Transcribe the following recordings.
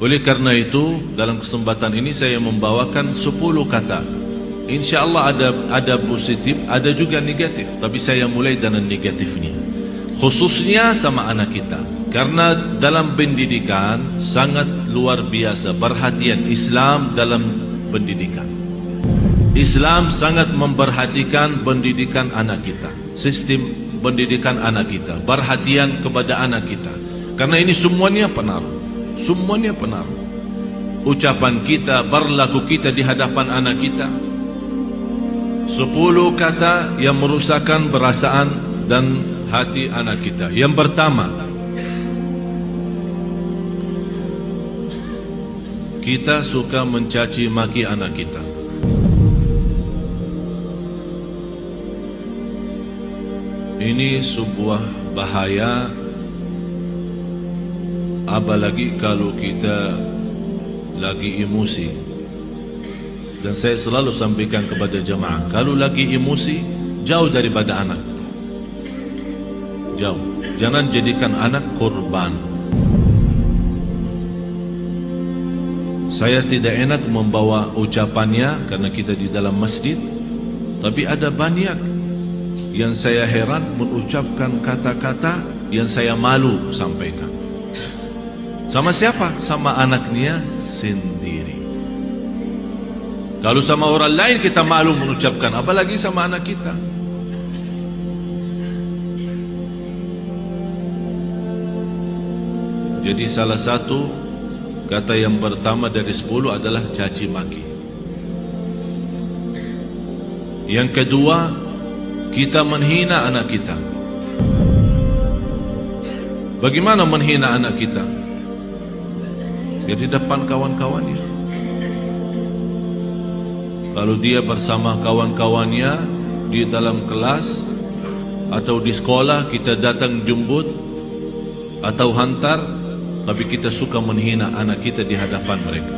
Oleh karena itu, dalam kesempatan ini saya membawakan 10 kata. Insya Allah ada positif, ada juga negatif. Tapi saya mulai dengan negatifnya, khususnya sama anak kita. Karena dalam pendidikan sangat luar biasa perhatian Islam dalam pendidikan. Islam sangat memperhatikan pendidikan anak kita, sistem pendidikan anak kita, perhatian kepada anak kita. Karena ini semuanya pengaruh. Semuanya pengaruh. Ucapan kita, berlaku kita di hadapan anak kita. 10 kata yang merusakkan perasaan dan hati anak kita. Yang pertama, kita suka mencaci maki anak kita. Ini sebuah bahaya, apalagi kalau kita lagi emosi. Dan saya selalu sampaikan kepada jemaah, kalau lagi emosi, jauh daripada anak. Jauh. Jangan jadikan anak korban. Saya tidak enak membawa ucapannya karena kita di dalam masjid, tapi ada banyak yang saya heran mengucapkan kata-kata yang saya malu sampaikan. Sama siapa? Sama anaknya sendiri. Kalau sama orang lain kita malu mengucapkan, apalagi sama anak kita. Jadi salah satu kata yang pertama dari 10 adalah caci maki. Yang kedua, kita menghina anak kita. Bagaimana menghina anak kita? Di depan kawan-kawannya. Kalau dia bersama kawan-kawannya di dalam kelas atau di sekolah, kita datang jemput atau hantar, tapi kita suka menghina anak kita di hadapan mereka.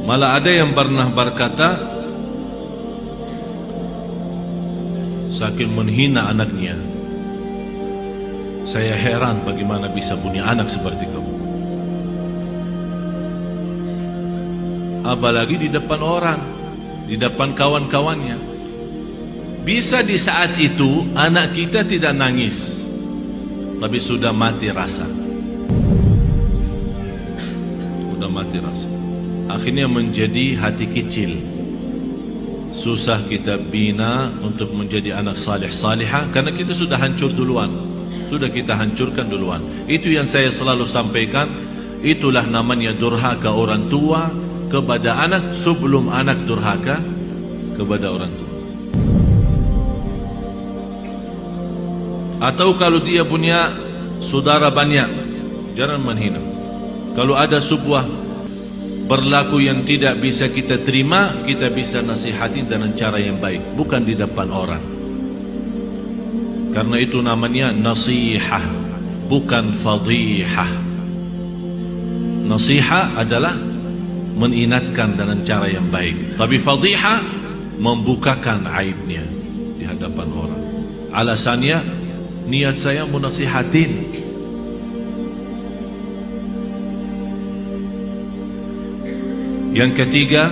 Malah ada yang pernah berkata, saking menghina anaknya, saya heran bagaimana bisa punya anak seperti kamu. Apalagi di depan orang, di depan kawan-kawannya. Bisa di saat itu anak kita tidak nangis, tapi sudah mati rasa. Sudah mati rasa. Akhirnya menjadi hati kecil. Susah kita bina untuk menjadi anak salih salihah karena kita sudah hancur duluan. Sudah kita hancurkan duluan. Itu yang saya selalu sampaikan. Itulah namanya durhaka orang tua kepada anak sebelum anak durhaka kepada orang tua. Atau kalau dia punya saudara banyak, jangan menghina. Kalau ada sebuah berlaku yang tidak bisa kita terima, kita bisa nasihati dengan cara yang baik, bukan di depan orang. Karena itu namanya nasihah, bukan fadihah. Nasihah adalah mengingatkan dengan cara yang baik, tapi fadihah membukakan aibnya di hadapan orang. Alasannya, niat saya menasihatin. Yang ketiga,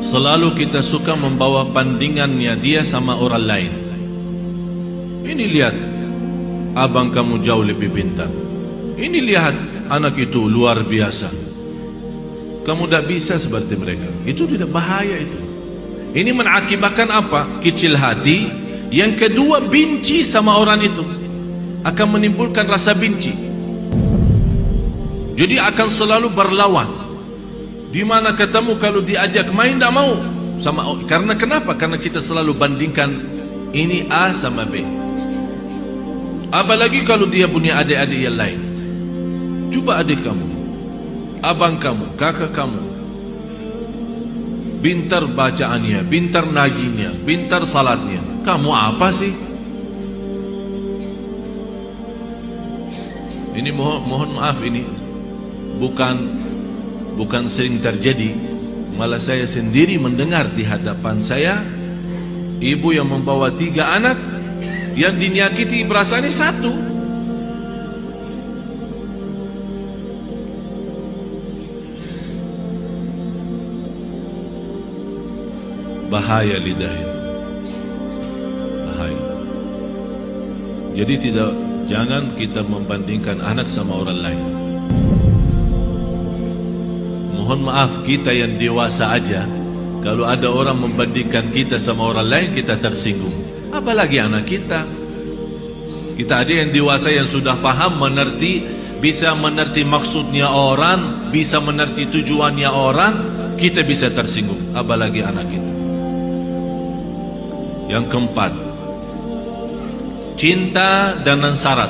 selalu kita suka membawa bandingannya dia sama orang lain. Ini lihat, abang kamu jauh lebih pintar. Ini lihat, anak itu luar biasa. Kamu tidak bisa seperti mereka. Itu tidak bahaya itu. Ini mengakibatkan apa? Kecil hati. Yang kedua, benci sama orang itu. Akan menimbulkan rasa benci. Jadi akan selalu berlawan. Di mana ketemu kalau diajak main tidak mau sama. Karena kenapa? Karena kita selalu bandingkan ini A sama B. Apalagi kalau dia punya adik-adik yang lain. Coba adik kamu, abang kamu, kakak kamu, pintar bacaannya, pintar najinya, pintar salatnya. Kamu apa sih? Ini mohon maaf, ini bukan sering terjadi, malah saya sendiri mendengar di hadapan saya ibu yang membawa 3 anak, yang dinyakiti perasaannya satu. Bahaya lidah itu, bahaya. Jadi jangan kita membandingkan anak sama orang lain. Mohon maaf, kita yang dewasa aja, kalau ada orang membandingkan kita sama orang lain, kita tersinggung. Apalagi anak kita. Kita ada yang dewasa yang sudah faham, mengerti, bisa mengerti maksudnya orang, bisa mengerti tujuannya orang, kita bisa tersinggung. Apalagi anak kita. Yang keempat, cinta dengan syarat.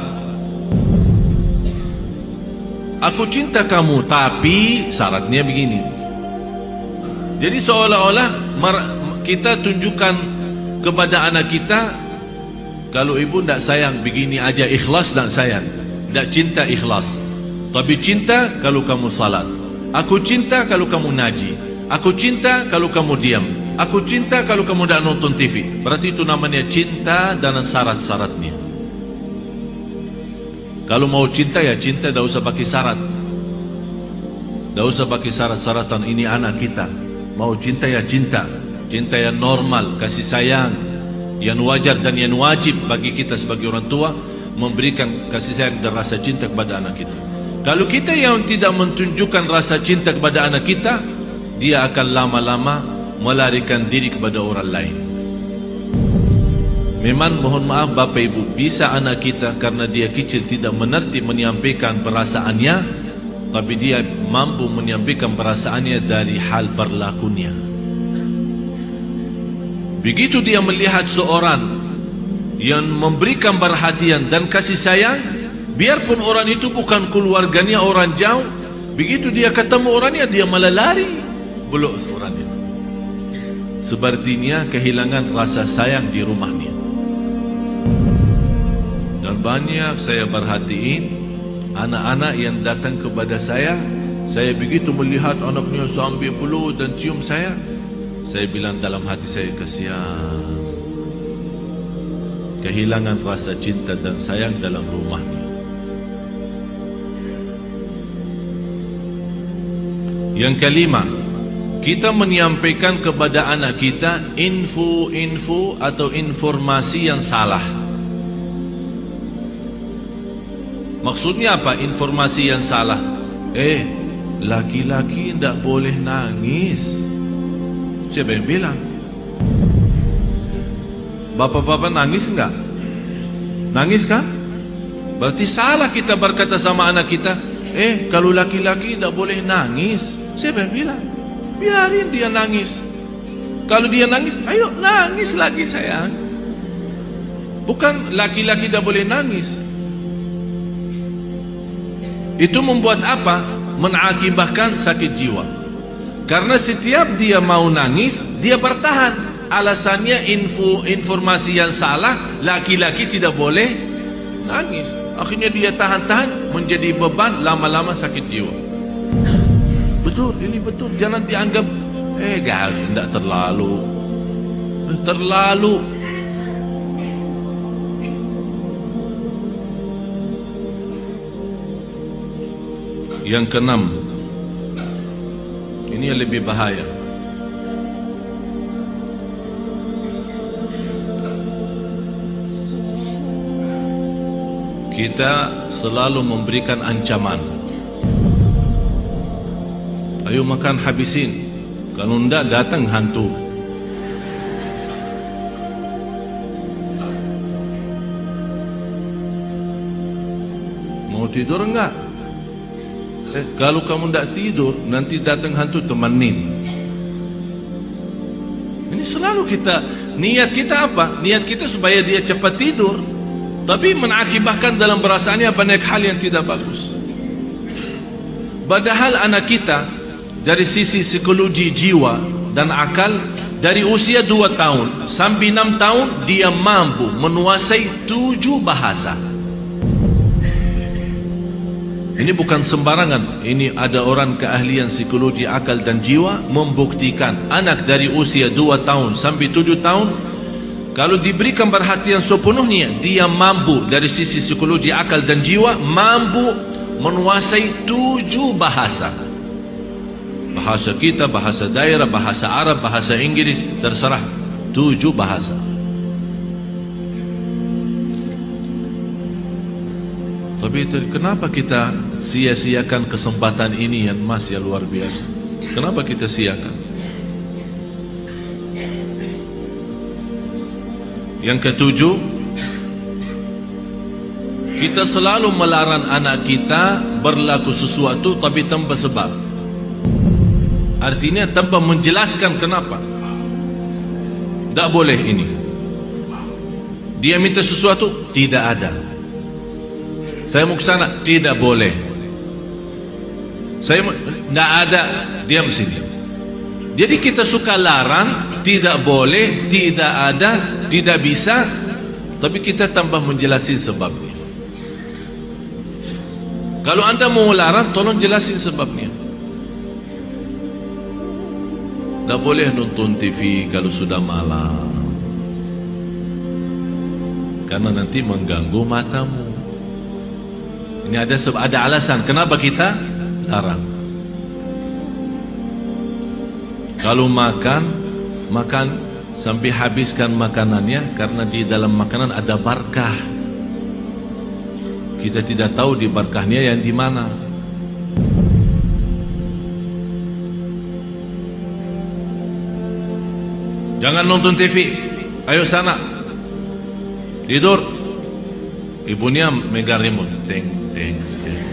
Aku cinta kamu, tapi syaratnya begini. Jadi seolah-olah kita tunjukkan kepada anak kita, kalau ibu tidak sayang begini aja, ikhlas tidak sayang, tidak cinta ikhlas. Tapi cinta kalau kamu salat. Aku cinta kalau kamu ngaji. Aku cinta kalau kamu diam. Aku cinta kalau kamu tidak nonton TV. Berarti itu namanya cinta dengan syarat-syaratnya. Kalau mau cinta ya cinta, tidak usah pakai syarat. Tidak usah pakai syarat-syaratan. Ini anak kita. Mau cinta ya cinta. Cinta yang normal, kasih sayang, yang wajar dan yang wajib bagi kita sebagai orang tua, memberikan kasih sayang dan rasa cinta kepada anak kita. Kalau kita yang tidak menunjukkan rasa cinta kepada anak kita, dia akan lama-lama melarikan diri kepada orang lain. Memang mohon maaf Bapak Ibu, bisa anak kita karena dia kecil tidak mengerti menyampaikan perasaannya, tapi dia mampu menyampaikan perasaannya dari hal berlakunya. Begitu dia melihat seorang yang memberikan perhatian dan kasih sayang, biarpun orang itu bukan keluarganya, orang jauh, begitu dia ketemu orangnya, dia malah lari, belok seorang itu. Sepertinya kehilangan rasa sayang di rumahnya. Dan banyak saya perhatiin anak-anak yang datang kepada saya begitu melihat anaknya sambil peluk dan cium saya bilang dalam hati saya, kasihan, kehilangan rasa cinta dan sayang dalam rumahnya. Yang kelima, kita menyampaikan kepada anak kita info-info atau informasi yang salah. Maksudnya apa informasi yang salah? Laki-laki tidak boleh nangis. Siapa yang bilang? Bapak-bapak nangis enggak? Nangis kan? Berarti salah kita berkata sama anak kita, kalau laki-laki tidak boleh nangis. Siapa yang bilang? Biarin dia nangis. Kalau dia nangis, ayo nangis lagi sayang. Bukan laki-laki tidak boleh nangis. Itu membuat apa? Mengakibatkan sakit jiwa. Karena setiap dia mau nangis, dia bertahan. Alasannya informasi yang salah, laki-laki tidak boleh nangis. Akhirnya dia tahan-tahan, menjadi beban, lama-lama sakit jiwa. Betul, ini betul. Jangan dianggap tidak terlalu. Terlalu. Yang keenam, ini yang lebih bahaya. Kita selalu memberikan ancaman. Ayo makan habisin, kalau tidak datang hantu. Mau tidur enggak? Kalau kamu tidak tidur, nanti datang hantu, temenin. Ini selalu kita, niat kita apa? Niat kita supaya dia cepat tidur, tapi mengakibatkan dalam perasaannya banyak hal yang tidak bagus. Padahal anak kita dari sisi psikologi jiwa dan akal, dari usia 2 tahun sampai 6 tahun dia mampu menguasai 7 bahasa. Ini bukan sembarangan. Ini ada orang keahlian psikologi akal dan jiwa membuktikan anak dari usia 2 tahun sampai 7 tahun Kalau diberikan perhatian sepenuhnya, dia mampu dari sisi psikologi, akal dan jiwa, mampu menguasai 7 bahasa. Bahasa kita, bahasa daerah, bahasa Arab, bahasa Inggris, terserah, 7 bahasa. Tapi kenapa kita sia-siakan kesempatan ini yang masih luar biasa? Kenapa kita siakan? Yang ketujuh, kita selalu melarang anak kita berlaku sesuatu tapi tanpa sebab. Artinya tanpa menjelaskan kenapa. Tak boleh ini. Dia minta sesuatu, tidak ada. Saya mau ke sana, tidak boleh. Saya tidak ada, diam sini. Jadi kita suka larang, tidak boleh, tidak ada, tidak bisa, tapi kita tambah menjelasin sebabnya. Kalau anda mau larang, tolong jelasin sebabnya. Tak boleh nonton TV kalau sudah malam, karena nanti mengganggu matamu. Ini ada alasan kenapa kita larang. Kalau makan sampai habiskan makanannya, karena di dalam makanan ada barakah. Kita tidak tahu di barakahnya yang di mana. Jangan nonton TV, ayo sana tidur. Ibunya megang remote, teng teng teng.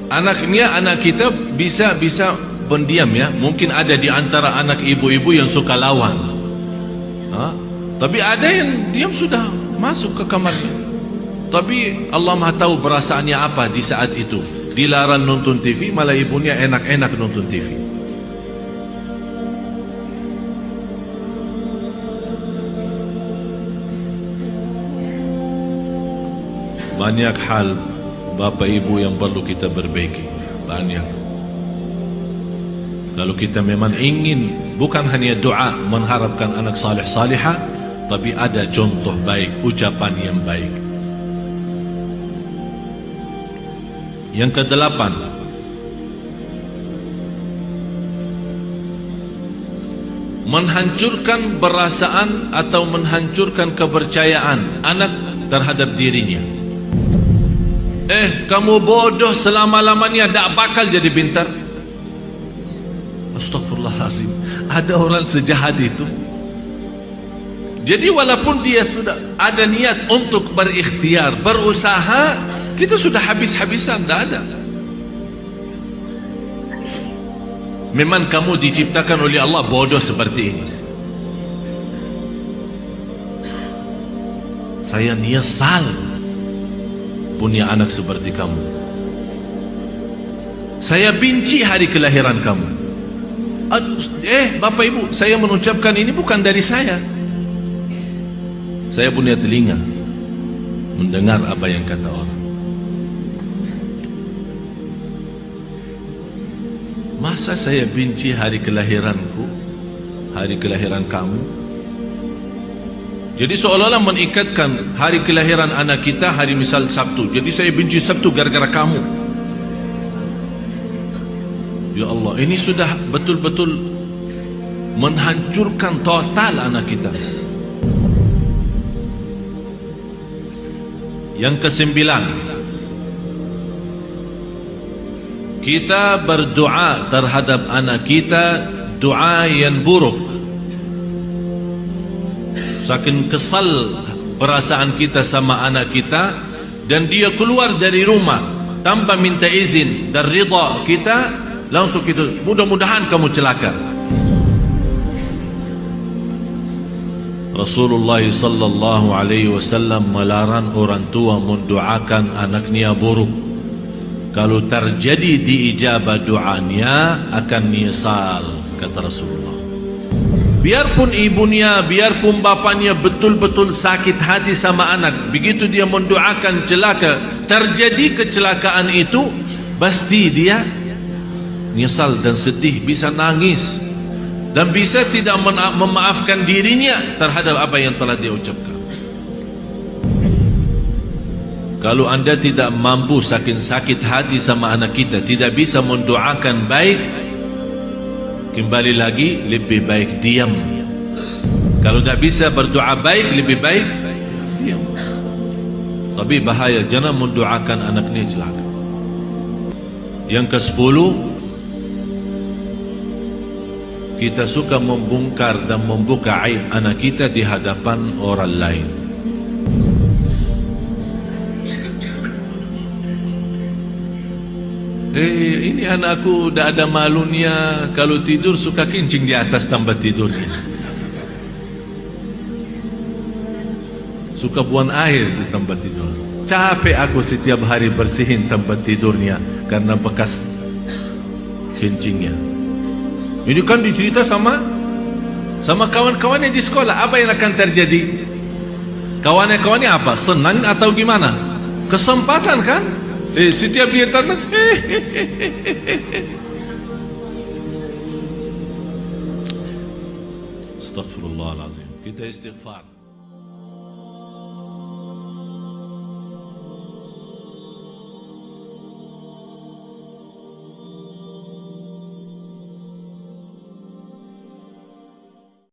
Anak kita bisa pendiam ya. Mungkin ada di antara anak ibu-ibu yang suka lawan, tapi ada yang diam sudah masuk ke kamarnya. Tapi Allah Maha tahu perasaannya apa di saat itu. Dilarang nonton TV, malah ibunya enak-enak nonton TV. Banyak hal Bapak Ibu yang perlu kita perbaiki. Banyak. Kalau kita memang ingin bukan hanya doa mengharapkan anak salih salihah, tapi ada contoh baik, ucapan yang baik. Yang ke-8, menghancurkan perasaan atau menghancurkan kepercayaan anak terhadap dirinya. Kamu bodoh selama-lamanya, tak bakal jadi pintar. Astaghfirullahaladzim, ada orang sejahat itu. Jadi walaupun dia sudah ada niat untuk berikhtiar, berusaha, kita sudah habis-habisan, tak ada. Memang kamu diciptakan oleh Allah bodoh seperti ini. Saya nyesal punya anak seperti kamu. Saya benci hari kelahiran kamu. Bapak Ibu, saya mengucapkan ini bukan dari saya. Saya punya telinga mendengar apa yang kata orang. Masa saya benci hari kelahiranku, hari kelahiran kamu? Jadi seolah-olah mengikatkan hari kelahiran anak kita hari misal Sabtu. Jadi saya benci Sabtu gara-gara kamu. Ya Allah, ini sudah betul-betul menghancurkan total anak kita. Yang ke-9, kita berdoa terhadap anak kita doa yang buruk. Saking kesal perasaan kita sama anak kita, dan dia keluar dari rumah tanpa minta izin dan ridha kita, langsung itu mudah-mudahan kamu celaka. Rasulullah sallallahu alaihi wasallam melarang orang tua mendoakan anaknya buruk. Kalau terjadi diijabah doanya akan nyesal, kata Rasulullah. Biarpun ibunya, biarpun bapaknya betul-betul sakit hati sama anak, begitu dia mendoakan celaka, terjadi kecelakaan itu, pasti dia menyesal dan sedih, bisa nangis, dan bisa tidak memaafkan dirinya terhadap apa yang telah dia ucapkan. Kalau anda tidak mampu saking sakit hati sama anak kita, tidak bisa mendoakan baik, kembali lagi lebih baik diam. Kalau tidak bisa berdoa baik, lebih baik diam. Tapi bahaya, jangan mendoakan anak ini celaka. Yang ke-10, kita suka membongkar dan membuka aib anak kita di hadapan orang lain. Ini anakku dah ada malunya, kalau tidur suka kencing di atas tempat tidurnya, suka buang air di tempat tidur. Capek aku setiap hari bersihin tempat tidurnya karena bekas kencingnya. Ini kan dicerita sama kawan-kawannya di sekolah. Apa yang akan terjadi? Kawan-kawannya apa? Senang atau gimana? Kesempatan kan? Setiap dia datang, Astaghfirullahaladzim. Kita istighfar.